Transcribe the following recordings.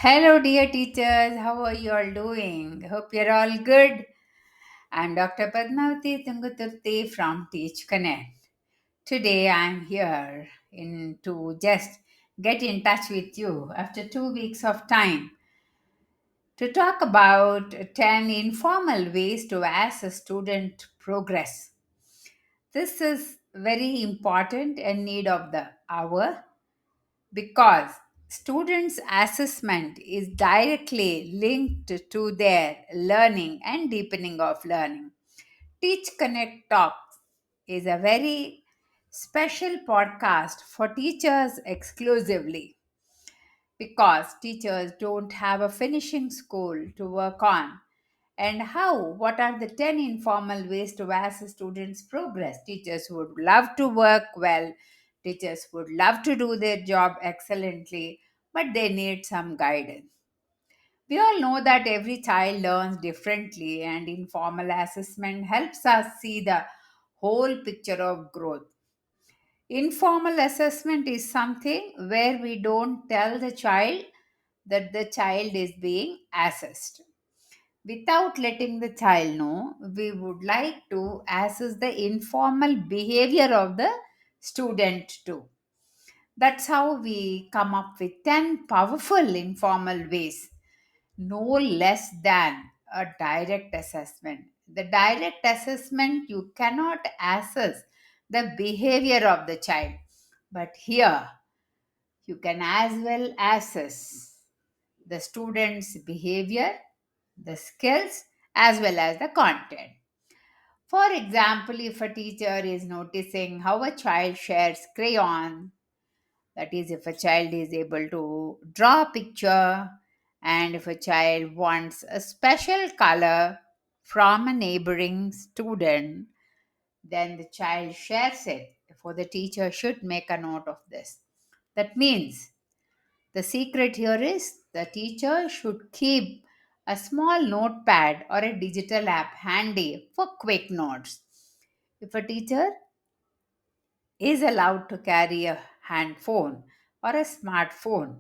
Hello, dear teachers. How are you all doing? Hope you're all good. I'm Dr. Padmavathy Tungaturthi from Teachconnect. Today, I'm here to just get in touch with you after 2 weeks of time to talk about 10 informal ways to assess student progress. This is very important and need of the hour because students' assessment is directly linked to their learning and deepening of learning. Teach Connect Talks is a very special podcast for teachers exclusively because teachers don't have a finishing school to work on. And what are the 10 informal ways to assess students' progress? Teachers would love to work well, teachers would love to do their job excellently, but they need some guidance. We all know that every child learns differently, and informal assessment helps us see the whole picture of growth. Informal assessment is something where we don't tell the child that the child is being assessed. Without letting the child know, we would like to assess the informal behavior of the student too. That's how we come up with 10 powerful informal ways, no less than a direct assessment. The direct assessment, you cannot assess the behavior of the child, but here you can as well assess the student's behavior, the skills, as well as the content. For example, if a teacher is noticing how a child shares crayon, that is, if a child is able to draw a picture, and if a child wants a special color from a neighboring student, then the child shares it. Therefore, the teacher should make a note of this. That means the secret here is the teacher should keep a small notepad or a digital app handy for quick notes. If a teacher is allowed to carry a hand phone or a smartphone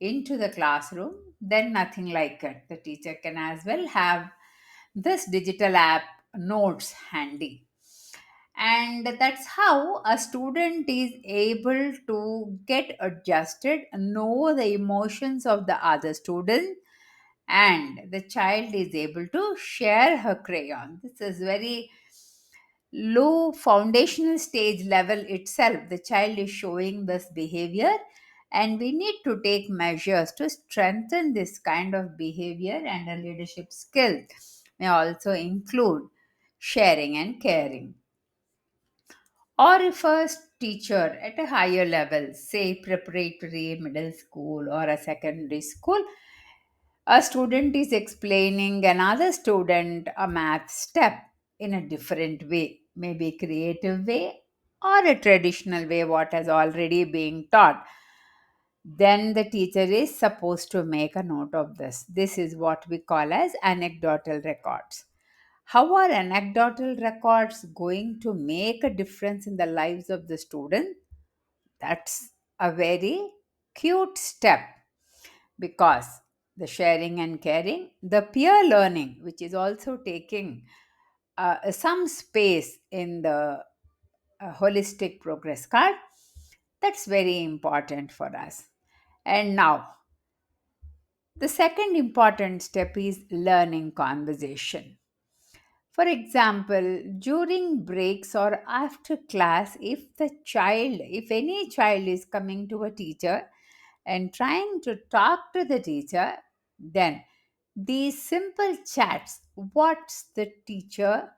into the classroom, then nothing like it. The teacher can as well have this digital app notes handy. And that's how a student is able to get adjusted, know the emotions of the other student, and the child is able to share her crayon. This is very low foundational stage level itself. The child is showing this behavior, and we need to take measures to strengthen this kind of behavior. And a leadership skill may also include sharing and caring. Or if a teacher at a higher level, say preparatory, middle school, or a secondary school, a student is explaining another student a math step in a different way, maybe creative way or a traditional way, what has already been taught, then the teacher is supposed to make a note of this. This is what we call as anecdotal records. How are anecdotal records going to make a difference in the lives of the student? That's a very cute step because the sharing and caring, the peer learning, which is also taking some space in the holistic progress card, that's very important for us. And now, the second important step is learning conversation. For example, during breaks or after class, if any child is coming to a teacher and trying to talk to the teacher, then these simple chats, what's the teacher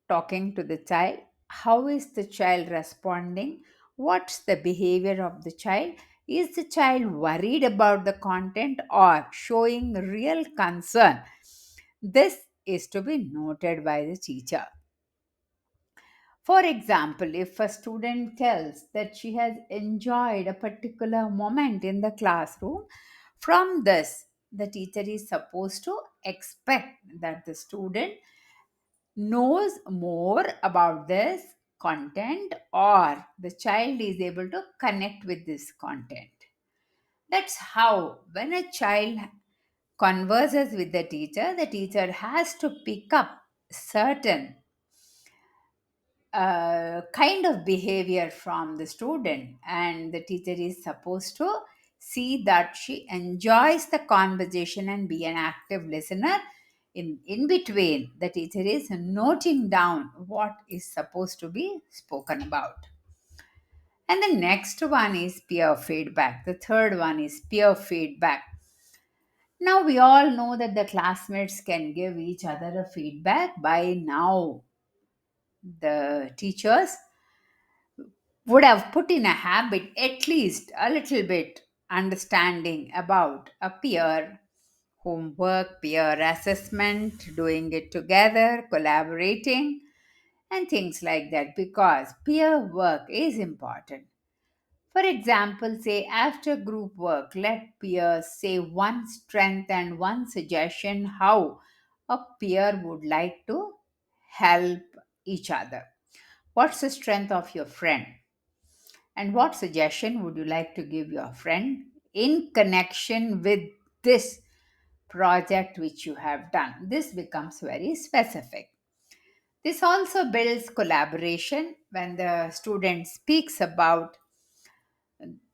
talking to the child? How is the child responding? What's the behavior of the child? Is the child worried about the content or showing real concern? This is to be noted by the teacher. For example, if a student tells that she has enjoyed a particular moment in the classroom, from this, the teacher is supposed to expect that the student knows more about this content or the child is able to connect with this content. That's how, when a child converses with the teacher has to pick up certain kind of behavior from the student, and the teacher is supposed to see that she enjoys the conversation and be an active listener. In between, the teacher is noting down what is supposed to be spoken about. And the next one is peer feedback. The third one is peer feedback. Now we all know that the classmates can give each other a feedback. By now, the teachers would have put in a habit, at least a little bit, understanding about a peer homework, peer assessment, doing it together, collaborating, and things like that, because peer work is important. For example, say after group work, let peers say one strength and one suggestion how a peer would like to help each other. What's the strength of your friend? And what suggestion would you like to give your friend in connection with this project which you have done? This becomes very specific. This also builds collaboration when the student speaks about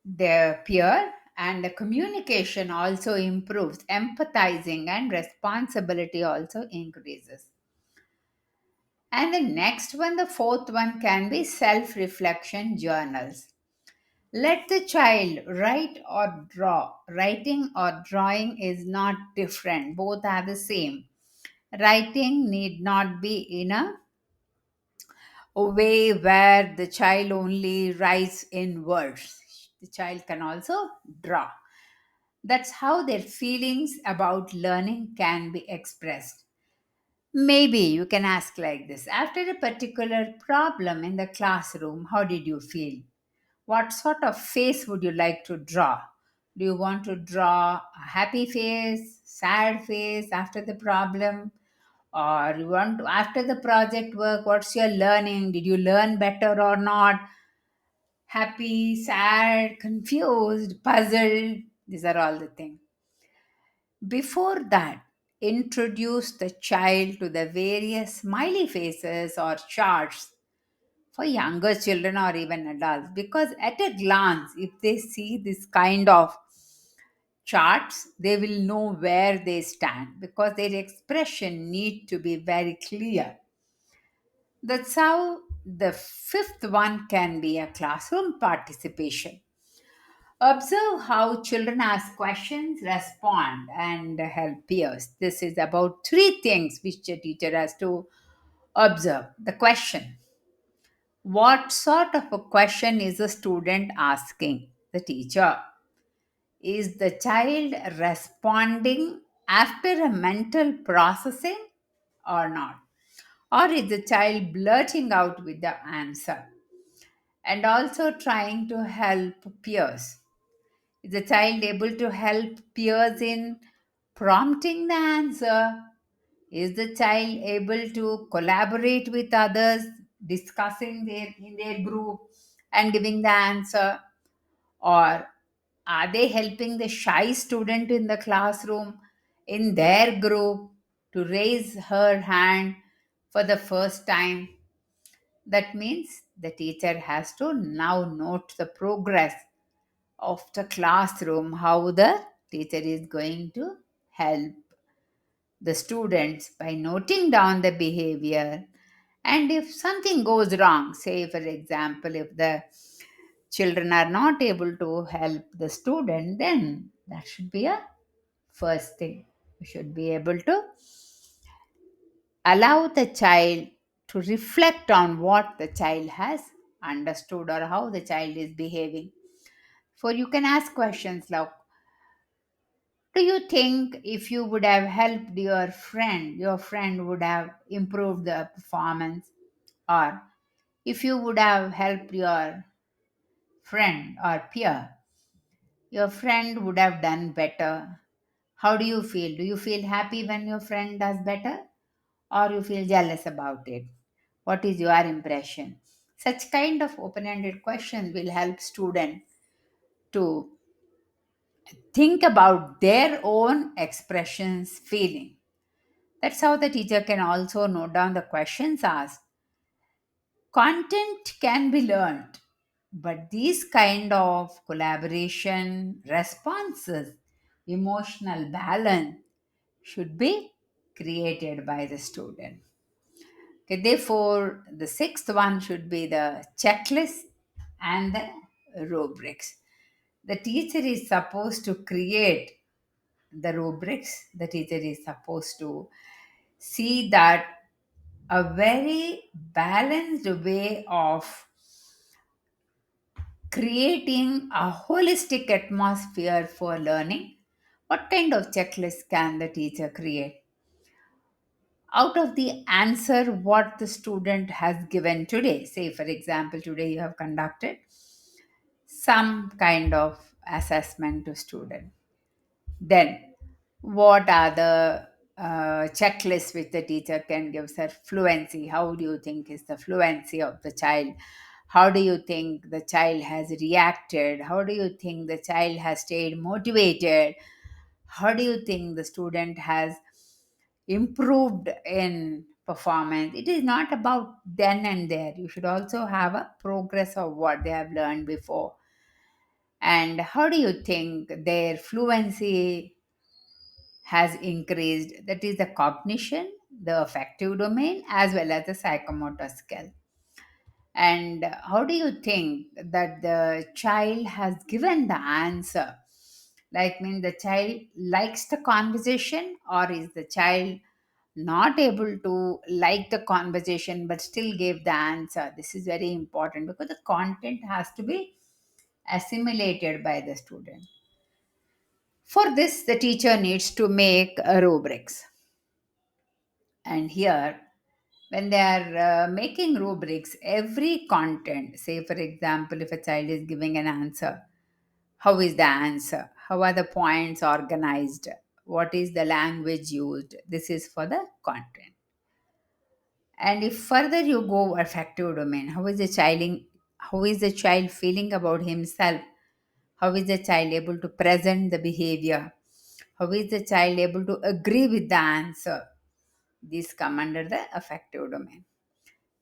their peer, and the communication also improves, empathizing and responsibility also increases. And the next one, the fourth one, can be self reflection journals. Let the child write or draw. Writing or drawing is not different, both are the same. Writing need not be in a way where the child only writes in words. The child can also draw. That's how their feelings about learning can be expressed. Maybe you can ask like this: after a particular problem in the classroom, how did you feel? What sort of face would you like to draw? Do you want to draw a happy face, sad face after the problem? Or you want to, after the project work, what's your learning? Did you learn better or not? Happy, sad, confused, puzzled. These are all the things. Before that, introduce the child to the various smiley faces or charts for younger children or even adults, because at a glance, if they see this kind of charts, they will know where they stand, because their expression need to be very clear. That's how the fifth one can be a classroom participation. Observe how children ask questions, respond, and help peers. This is about three things which a teacher has to observe. The question: what sort of a question is the student asking the teacher? Is the child responding after a mental processing or not? Or is the child blurting out with the answer? And also trying to help peers. Is the child able to help peers in prompting the answer? Is the child able to collaborate with others, discussing in their group and giving the answer? Or are they helping the shy student in the classroom in their group to raise her hand for the first time? That means the teacher has to now note the progress of the classroom, how the teacher is going to help the students by noting down the behavior. And if something goes wrong, say for example, if the children are not able to help the student, then that should be a first thing. We should be able to allow the child to reflect on what the child has understood or how the child is behaving. For you can ask questions like, do you think if you would have helped your friend would have improved the performance? Or if you would have helped your friend or peer, your friend would have done better. How do you feel? Do you feel happy when your friend does better? Or you feel jealous about it? What is your impression? Such kind of open-ended questions will help student to think about their own expressions, feeling. That's how the teacher can also note down the questions asked. Content can be learned, but these kind of collaboration, responses, emotional balance should be created by the student. Okay, therefore, the sixth one should be the checklist and the rubrics. The teacher is supposed to create the rubrics. The teacher is supposed to see that a very balanced way of creating a holistic atmosphere for learning. What kind of checklist can the teacher create? Out of the answer what the student has given today, say for example, today you have conducted some kind of assessment to student. Then, what are the checklists which the teacher can give? Sir, fluency. How do you think is the fluency of the child? How do you think the child has reacted? How do you think the child has stayed motivated? How do you think the student has improved in performance? It is not about then and there. You should also have a progress of what they have learned before. And how do you think their fluency has increased? That is the cognition, the affective domain, as well as the psychomotor skill. And how do you think that the child has given the answer? Like, mean the child likes the conversation, or is the child not able to like the conversation but still gave the answer? This is very important because the content has to be assimilated by the student. For this, the teacher needs to make rubrics. And here, when they are making rubrics, every content, say for example, if a child is giving an answer, how is the answer? How are the points organized? What is the language used? This is for the content. And if further you go affective domain, how is the child feeling about himself? How is the child able to present the behavior? How is the child able to agree with the answer? These come under the affective domain.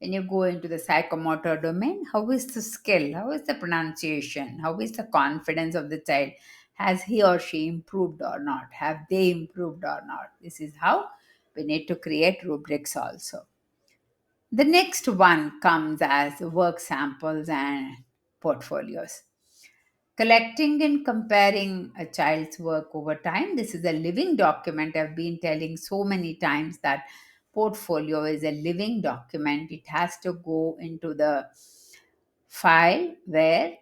When you go into the psychomotor domain, how is the skill? How is the pronunciation? How is the confidence of the child? Has he or she improved or not? Have they improved or not? This is how we need to create rubrics also. The next one comes as work samples and portfolios. Collecting and comparing a child's work over time. This is a living document. I've been telling so many times that portfolio is a living document. It has to go into the file where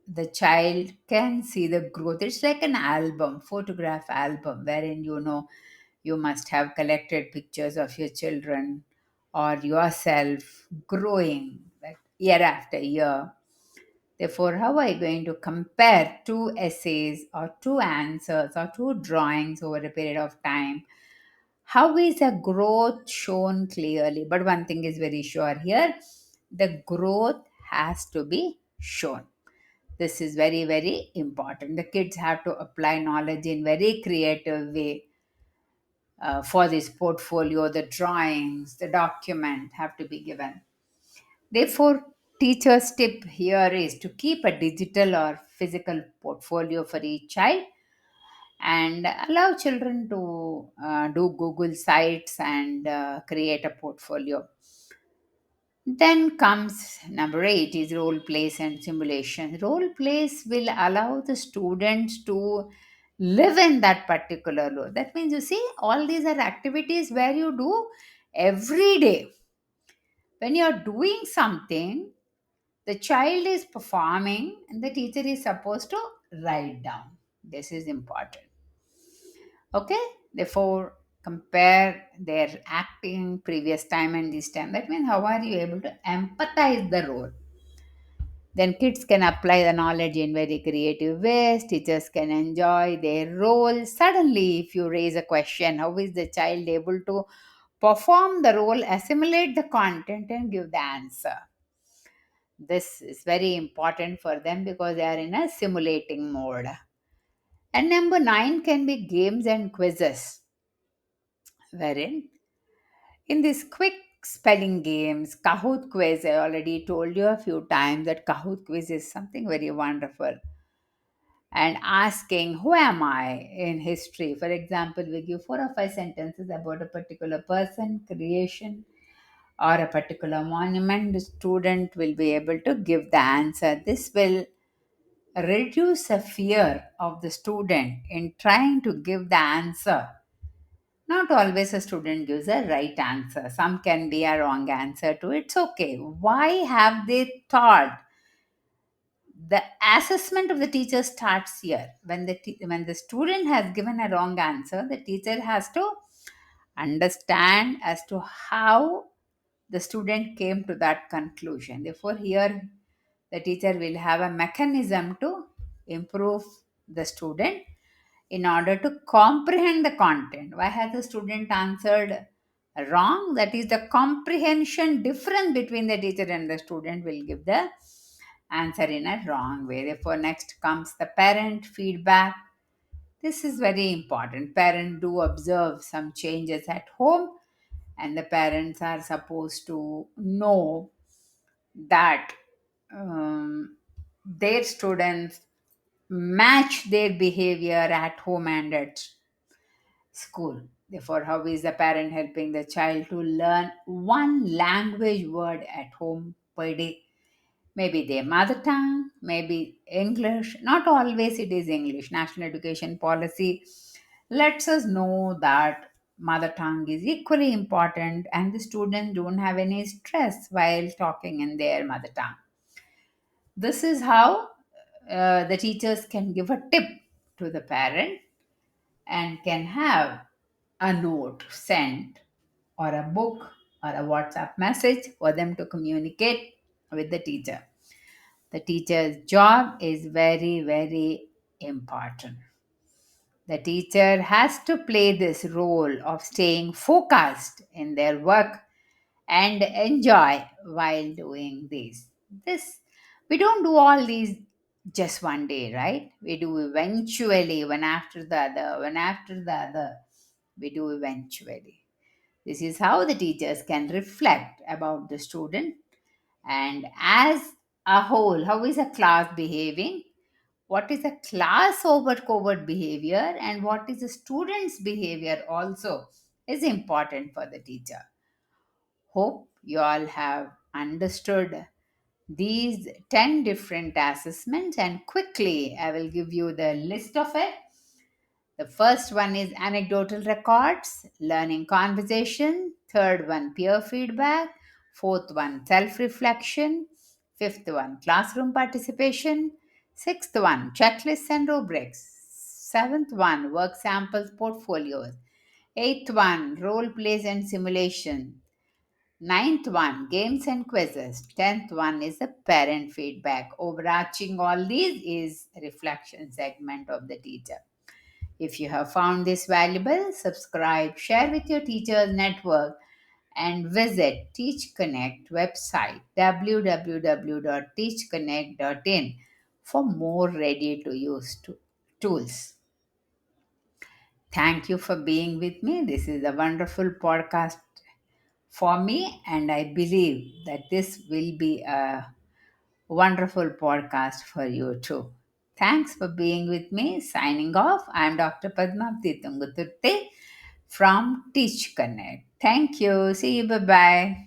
the child can see the growth. It's like an album, photograph album, wherein you must have collected pictures of your children or yourself growing like year after year. Therefore, how are you going to compare two essays or two answers or two drawings over a period of time? How is a growth shown clearly? But one thing is very sure here, the growth has to be shown. This is very, very important. The kids have to apply knowledge in very creative way for this portfolio. The drawings, the document have to be given. Therefore, teacher's tip here is to keep a digital or physical portfolio for each child and allow children to do Google Sites and create a portfolio. Then comes number 8 is role plays and simulation. Role plays will allow the students to live in that particular role. That means you see, all these are activities where you do every day. When you're doing something, the child is performing and the teacher is supposed to write down. This is important. Okay? Therefore, compare their acting previous time and this time. That means how are you able to empathize the role? Then kids can apply the knowledge in very creative ways. Teachers can enjoy their role. Suddenly, if you raise a question, how is the child able to perform the role, assimilate the content, and give the answer? This is very important for them because they are in a simulating mode. And number 9 can be games and quizzes, wherein in these quick spelling games, Kahoot quiz, I already told you a few times that Kahoot quiz is something very wonderful. And asking, who am I in history? For example, we give 4 or 5 sentences about a particular person, creation, or a particular monument. The student will be able to give the answer. This will reduce the fear of the student in trying to give the answer. Not always a student gives a right answer. Some can be a wrong answer to it. It's okay. Why have they taught? The assessment of the teacher starts here. When the student has given a wrong answer, the teacher has to understand as to how the student came to that conclusion. Therefore, here the teacher will have a mechanism to improve the student in order to comprehend the content. Why has the student answered wrong? That is the comprehension difference between the teacher and the student will give the answer in a wrong way. Therefore, next comes the parent feedback. This is very important. Parents do observe some changes at home, and the parents are supposed to know that their students match their behavior at home and at school. Therefore, how is the parent helping the child to learn one language word at home per day? Maybe their mother tongue, maybe English. Not always it is English. National education policy lets us know that mother tongue is equally important and the students don't have any stress while talking in their mother tongue. This is how the teachers can give a tip to the parent and can have a note sent or a book or a WhatsApp message for them to communicate with the teacher. The teacher's job is very, very important. The teacher has to play this role of staying focused in their work and enjoy while doing this. This we don't do all these just one day, right? We do eventually, one after the other, one after the other. We do eventually. This is how the teachers can reflect about the student and as a whole, how is a class behaving? What is a class over covert behavior and what is a student's behavior also is important for the teacher. Hope you all have understood these 10 different assessments and quickly I will give you the list of it. The first one is anecdotal records, learning conversation. Third one, peer feedback. Fourth one, self reflection. Fifth one, classroom participation. Sixth one, checklists and rubrics. Seventh one, work samples portfolios. Eighth one, role plays and simulation. Ninth one, games and quizzes. Tenth one is the parent feedback. Overarching all these is reflection segment of the teacher. If you have found this valuable, subscribe, share with your teachers network, and visit Teachconnect website www.teachconnect.in for more ready to use tools. Thank you for being with me. This is a wonderful podcast for me, and I believe that this will be a wonderful podcast for you too. Thanks for being with me. Signing off, I'm Dr. Padmavathy Tungaturthi from Teach Connect. Thank you. See you. Bye bye.